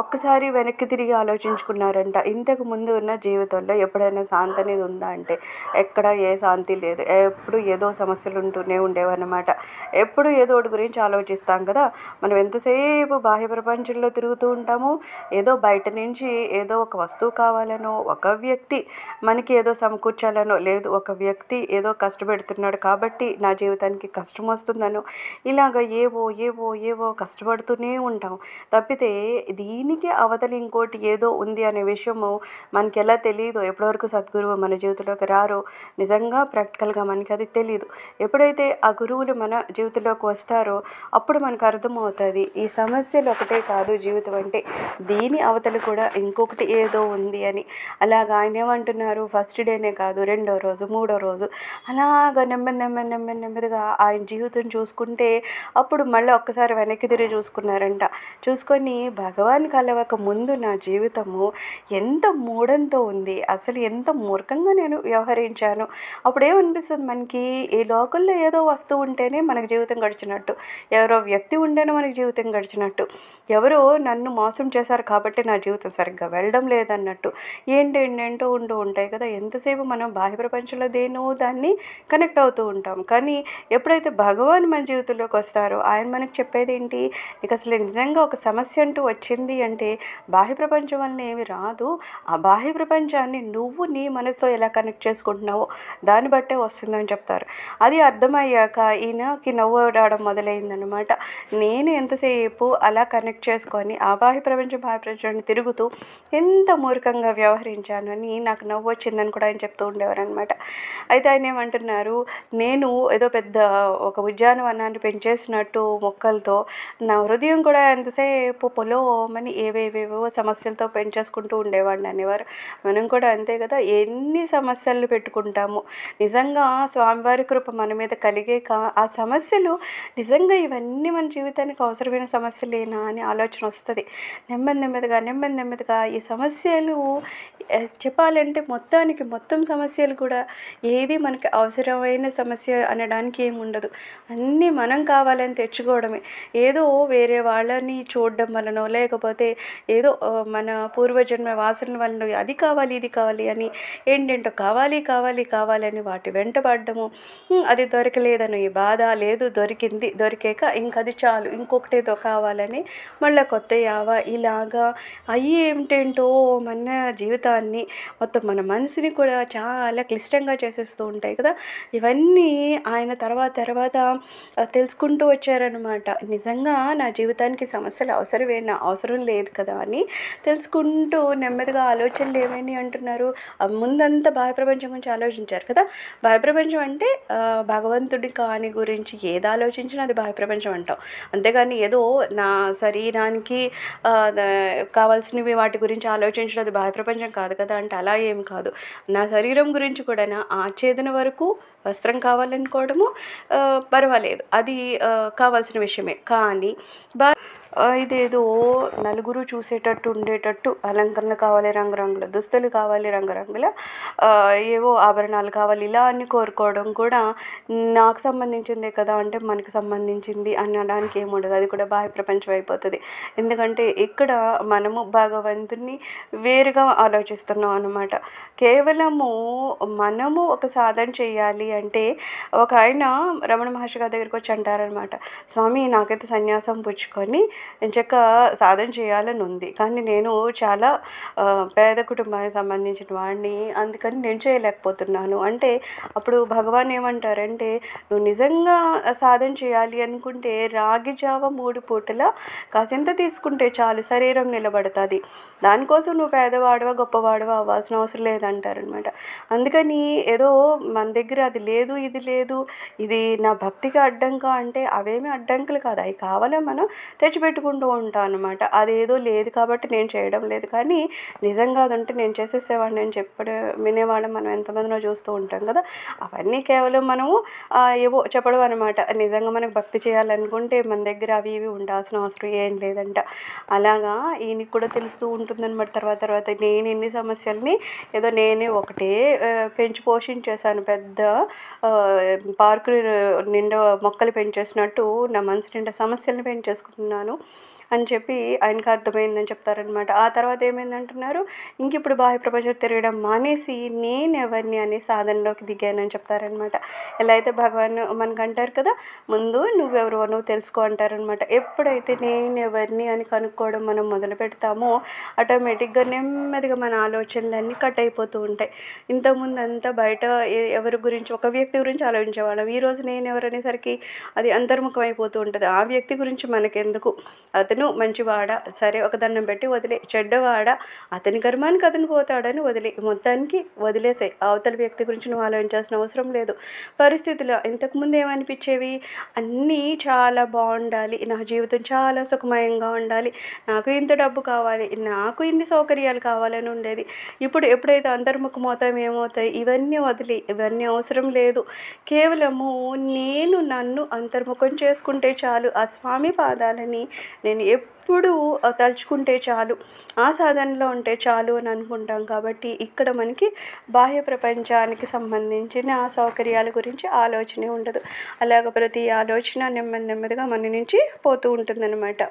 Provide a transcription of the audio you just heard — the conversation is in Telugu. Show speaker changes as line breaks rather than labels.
ఒక్కసారి వెనక్కి తిరిగి ఆలోచించుకున్నారంట, ఇంతకు ముందు ఉన్న జీవితంలో ఎప్పుడైనా శాంతి అనేది ఉందా అంటే ఎక్కడ ఏ శాంతి లేదు. ఎప్పుడు ఏదో సమస్యలు ఉంటూనే ఉండేవన్నమాట. ఎప్పుడు ఏదో ఒకటి గురించి ఆలోచిస్తాం కదా. మనం ఎంతసేపు బాహ్య ప్రపంచంలో తిరుగుతూ ఉంటాము. ఏదో బయట నుంచి ఏదో ఒక వస్తువు కావాలనో, ఒక వ్యక్తి మనకి ఏదో సమకూర్చాలనో, లేదు ఒక వ్యక్తి ఏదో కష్టపెడుతున్నాడు కాబట్టి నా జీవితానికి కష్టం వస్తుందనో, ఇలాగ ఏవో ఏవో ఏవో కష్టపడుతూనే ఉంటాం. తప్పితే దీనికి అవతలి ఇంకోటి ఏదో ఉంది అనే విషయము మనకి ఎలా తెలియదు. ఎప్పటివరకు సద్గురువు మన జీవితంలోకి రారో నిజంగా ప్రాక్టికల్గా మనకి అది తెలియదు. ఎప్పుడైతే ఆ గురువులు మన జీవితంలోకి వస్తారో అప్పుడు మనకు అర్థమవుతుంది ఈ సమస్యలు ఒకటే కాదు జీవితం అంటే, దీని అవతల కూడా ఇంకొకటి ఏదో ఉంది అని. అలాగా ఆయన ఏమంటున్నారు, ఫస్ట్ డేనే కాదు, రెండో రోజు, మూడో రోజు, అలాగ నెమ్మదిగా ఆయన జీవితం చూసుకుంటే అప్పుడు మళ్ళీ ఒక్కసారి వెనక్కి తిరిగి చూసుకున్నారంట. చూసుకొని భగవాన్ కలవక ముందు నా జీవితము ఎంత మూఢంతో ఉంది, అసలు ఎంత మూర్ఖంగా నేను వ్యవహరించాను. అప్పుడేమనిపిస్తుంది మనకి, ఈ లోకల్లో ఏదో వస్తువు ఉంటేనే మనకు జీవితం గడిచినట్టు, ఎవరో వ్యక్తి ఉంటేనే మనకి జీవితం గడిచినట్టు, ఎవరో నన్ను మోసం చేశారు కాబట్టి నా జీవితం సరిగ్గా వెళ్ళడం లేదన్నట్టు, ఏంటో ఉంటూ ఉంటాయి కదా. ఎంతసేపు మనం బాహ్య ప్రపంచంలో దేనో దాన్ని కనెక్ట్ అవుతూ ఉంటాం. కానీ ఎప్పుడైతే భగవాన్ మన జీవితంలోకి వస్తారో ఆయన మనకు చెప్పేది ఏంటి, నీకు అసలు నిజంగా ఒక సమస్య అంటూ వచ్చింది అంటే బాహ్య ప్రపంచం వల్ల ఏమి రాదు, ఆ బాహ్య ప్రపంచాన్ని నువ్వు నీ మనసుతో ఎలా కనెక్ట్ చేసుకుంటున్నావో దాన్ని బట్టే వస్తుందని చెప్తారు. అది అర్థమయ్యాక ఈయనకి నవ్వు రావడం మొదలైందనమాట. నేను ఎంతసేపు అలా కనెక్ట్ చేసుకొని ఆ బాహ్య ప్రపంచాన్ని తిరుగుతూ ఎంత మూర్ఖంగా వ్యవహరించాను అని నాకు నవ్వు వచ్చిందని కూడా ఆయన చెప్తూ ఉండేవారు అనమాట. అయితే ఆయన ఏమంటున్నారు, నేను ఏదో పెద్ద ఒక ఉద్యానవనాన్ని పెంచేసినట్టు మొక్కలతో నా హృదయం కూడా ఎంతసేపు పొలోమని ఏవేవేవో సమస్యలతో పెంచేసుకుంటూ ఉండేవాడిని అనేవారు. మనం కూడా అంతే కదా, ఎన్ని సమస్యలు పెట్టుకుంటాము. నిజంగా స్వామివారి కృప మన మీద కలిగాక ఆ సమస్యలు నిజంగా ఇవన్నీ మన జీవితానికి అవసరమైన సమస్యలేనా అని ఆలోచన వస్తుంది. నెమ్మదిగా ఈ సమస్యలు చెప్పాలంటే మొత్తం సమస్యలు కూడా ఏది మనకి అవసరమైన సమస్య అనడానికి ఏమి ఉండదు. అన్నీ మనం కావాలని తెచ్చుకోవడమే. ఏదో వేరే వాళ్ళని చూడడం వలనో, లేకపోతే ఏదో మన పూర్వజన్మ వాసన వలన అది కావాలి ఇది కావాలి అని ఏంటంటో కావాలి అని వాటి వెంటబడ్డము, అది దొరకలేదని బాధ, లేదు దొరికాక ఇంకది చాలు ఇంకొకటేదో కావాలని మళ్ళీ కొత్త యావ, ఇలాగా అయ్యి ఏమిటేంటో మన జీవితాన్ని మొత్తం మన మనసుని కూడా చాలా క్లిష్టంగా చేసేస్తూ ఉంటాయి కదా. ఇవన్నీ ఆయన తర్వాత తెలుసుకుంటూ వచ్చారనమాట. నిజంగా నా జీవితానికి సమస్యలు అవసరం లేదు కదా అని తెలుసుకుంటూ నెమ్మదిగా ఆలోచనలు ఏమైనా అంటున్నారు, ముందంతా బాహ్య ప్రపంచం గురించి ఆలోచించారు కదా. బాహ్య ప్రపంచం అంటే భగవంతుడి కాని గురించి ఏది ఆలోచించినా అది బాహ్య ప్రపంచం అంటాం. అంతేగాని ఏదో నా శరీరానికి కావాల్సినవి వాటి గురించి ఆలోచించడం అది బాహ్య ప్రపంచం కాదు కదా అంటే అలా ఏం కాదు. నా శరీరం గురించి కూడా ఆ ఛేదన వరకు వస్త్రం కావాలనుకోవడము పర్వాలేదు, అది కావాల్సిన విషయమే. కానీ ఇదేదో నలుగురు చూసేటట్టు ఉండేటట్టు అలంకరణ కావాలి, రంగురంగుల దుస్తులు కావాలి, రంగురంగుల ఏవో ఆభరణాలు కావాలి, ఇలా అన్ని కోరుకోవడం కూడా నాకు సంబంధించిందే కదా అంటే మనకు సంబంధించింది అనడానికి ఏముండదు. అది కూడా బాహ్య ప్రపంచం అయిపోతుంది. ఎందుకంటే ఇక్కడ మనము భగవంతుని వేరుగా ఆలోచిస్తున్నాం అనమాట. కేవలము మనము ఒక సాధన చేయాలి అంటే ఒక ఆయన రమణ మహర్షి గారి దగ్గరికి వచ్చి అంటారనమాట, స్వామి నాకైతే సన్యాసం పుచ్చుకొని ఎంచక్క సాధన చేయాలని ఉంది, కానీ నేను చాలా పేద కుటుంబానికి సంబంధించిన వాడిని, అందుకని నేను చేయలేకపోతున్నాను అంటే అప్పుడు భగవాన్ ఏమంటారంటే, నువ్వు నిజంగా సాధన చేయాలి అనుకుంటే రాగి జావ 3 పూటల కాసింత తీసుకుంటే చాలు, శరీరం నిలబడుతుంది. దానికోసం నువ్వు పేదవాడవా గొప్పవాడవా అవ్వాల్సిన అవసరం లేదంటారనమాట. అందుకని ఏదో మన దగ్గర అది లేదు ఇది లేదు, ఇది నా భక్తికి అడ్డంకా అంటే అవేమీ అడ్డంకులు కాదు, అవి కావాలా మనం తెచ్చిపెట్టుకుంటూ ఉంటాం అనమాట. అదేదో లేదు కాబట్టి నేను చేయడం లేదు, కానీ నిజంగా అది ఉంటే నేను చేసేసేవాడిని అని వినేవాళ్ళం మనం ఎంతమందినో చూస్తూ ఉంటాం కదా. అవన్నీ కేవలం మనము ఏవో చెప్పడం అనమాట. నిజంగా మనకు భక్తి చేయాలనుకుంటే మన దగ్గర అవి ఇవి ఉండాల్సిన అవసరం ఏం లేదంట. అలాగా ఈయనకి కూడా తెలుస్తూ ఉంటుందన్నమాట. తర్వాత నేను ఎన్ని సమస్యల్ని ఏదో నేనే ఒకటే పెంచి పోషించేశాను, పెద్ద పార్కు నిండా మొక్కలు పెంచేసినట్టు నా మనసు నిండా సమస్యలను పెంచేసుకుంటున్నాను. అని చెప్పి ఆయనకు అర్థమైందని చెప్తారనమాట. ఆ తర్వాత ఏమైందంటున్నారు, ఇంక ఇప్పుడు బాహ్య ప్రపంచం తిరగడం మానేసి నేనెవరిని అనే సాధనలోకి దిగానని చెప్తారనమాట. ఎలా అయితే భగవాన్ మనకంటారు కదా, ముందు నువ్వెవరో నువ్వు తెలుసుకో అంటారనమాట. ఎప్పుడైతే నేనెవరిని అని కనుక్కోవడం మనం మొదలు పెడతామో ఆటోమేటిక్గా నెమ్మదిగా మన ఆలోచనలన్నీ కట్ అయిపోతూ ఉంటాయి. ఇంతకుముందు అంతా బయట ఎవరి గురించి, ఒక వ్యక్తి గురించి ఆలోచించేవాళ్ళం. ఈరోజు నేను ఎవరనేసరికి అది అంతర్ముఖం అయిపోతూ ఉంటుంది. ఆ వ్యక్తి గురించి మనకెందుకు, అతను మంచివాడా, సరే ఒక దండం పెట్టి వదిలే, చెడ్డవాడా, అతని కర్మానికి అతను పోతాడని వదిలే, మొత్తానికి వదిలేసాయి. అవతల వ్యక్తి గురించి నువ్వు ఆలోచించాల్సిన అవసరం లేదు. పరిస్థితులు ఇంతకుముందు ఏమనిపించేవి, అన్నీ చాలా బాగుండాలి, నా జీవితం చాలా సుఖమయంగా ఉండాలి, నాకు ఇంత డబ్బు కావాలి, నాకు ఇన్ని సౌకర్యాలు కావాలని ఉండేది. ఇప్పుడు ఎప్పుడైతే అంతర్ముఖమవుతాం ఏమవుతాయి, ఇవన్నీ వదిలి, ఇవన్నీ అవసరం లేదు, కేవలము నేను నన్ను అంతర్ముఖం చేసుకుంటే చాలు, ఆ స్వామి పాదాలని నేను ఎప్పుడూ తలుచుకుంటే చాలు, ఆ సాధనలో ఉంటే చాలు అని అనుకుంటాం. కాబట్టి ఇక్కడ మనకి బాహ్య ప్రపంచానికి సంబంధించిన సౌకర్యాల గురించి ఆలోచనే ఉండదు. అలాగ ప్రతి ఆలోచన నెమ్మదిగా మన నుంచి పోతూ ఉంటుందన్నమాట.